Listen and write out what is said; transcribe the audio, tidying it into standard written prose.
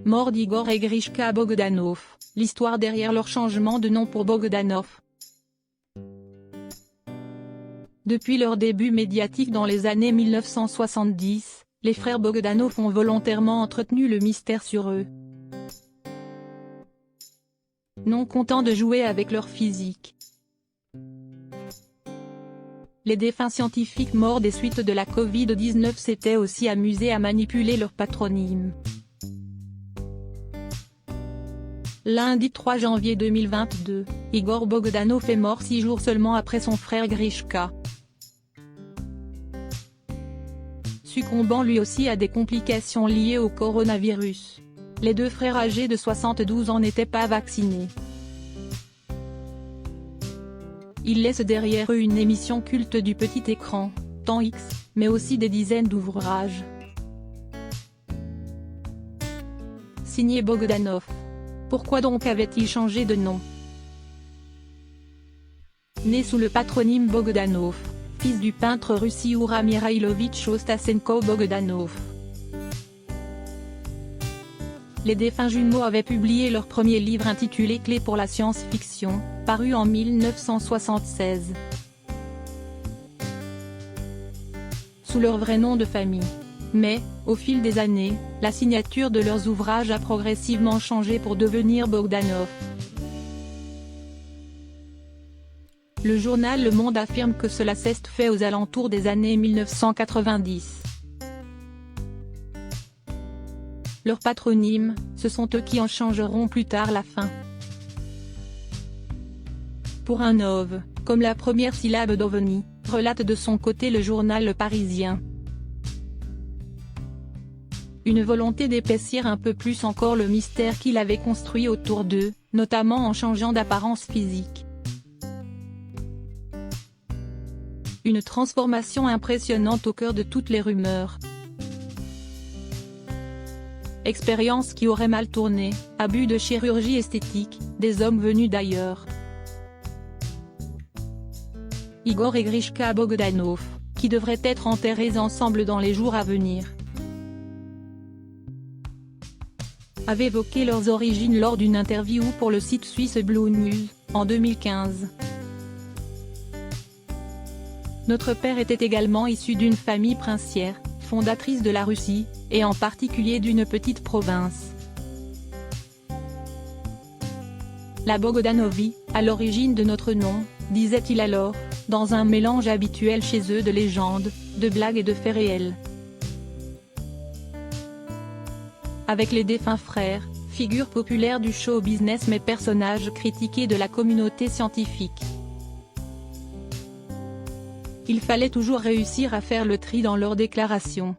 Mort d'Igor et Grishka Bogdanov, l'histoire derrière leur changement de nom pour Bogdanov. Depuis leur début médiatique dans les années 1970, les frères Bogdanov ont volontairement entretenu le mystère sur eux. Non contents de jouer avec leur physique, les défunts scientifiques morts des suites de la Covid-19 s'étaient aussi amusés à manipuler leur patronyme. Lundi 3 janvier 2022, Igor Bogdanov est mort 6 jours seulement après son frère Grishka. Succombant lui aussi à des complications liées au coronavirus. Les deux frères âgés de 72 ans n'étaient pas vaccinés. Ils laissent derrière eux une émission culte du petit écran, Temps X, mais aussi des dizaines d'ouvrages. Signé Bogdanov. Pourquoi donc avait-il changé de nom? Né sous le patronyme Bogdanov, fils du peintre russe Ioura Mirailovitch Ostasenko Bogdanov, les défunts jumeaux avaient publié leur premier livre intitulé Clés pour la science-fiction, paru en 1976. Sous leur vrai nom de famille. Mais, au fil des années, la signature de leurs ouvrages a progressivement changé pour devenir Bogdanov. Le journal Le Monde affirme que cela s'est fait aux alentours des années 1990. Leurs patronymes, ce sont eux qui en changeront plus tard la fin. Pour un ov, comme la première syllabe d'ovni, relate de son côté le journal Le Parisien. Une volonté d'épaissir un peu plus encore le mystère qu'il avait construit autour d'eux, notamment en changeant d'apparence physique. Une transformation impressionnante au cœur de toutes les rumeurs. Expérience qui aurait mal tourné, abus de chirurgie esthétique, des hommes venus d'ailleurs. Igor et Grishka Bogdanov, qui devraient être enterrés ensemble dans les jours à venir, avaient évoqué leurs origines lors d'une interview pour le site suisse Blue News, en 2015. Notre père était également issu d'une famille princière, fondatrice de la Russie, et en particulier d'une petite province. La Bogdanovie, à l'origine de notre nom, disait-il alors, dans un mélange habituel chez eux de légendes, de blagues et de faits réels. Avec les défunts frères, figures populaires du show business mais personnages critiqués de la communauté scientifique. Il fallait toujours réussir à faire le tri dans leurs déclarations.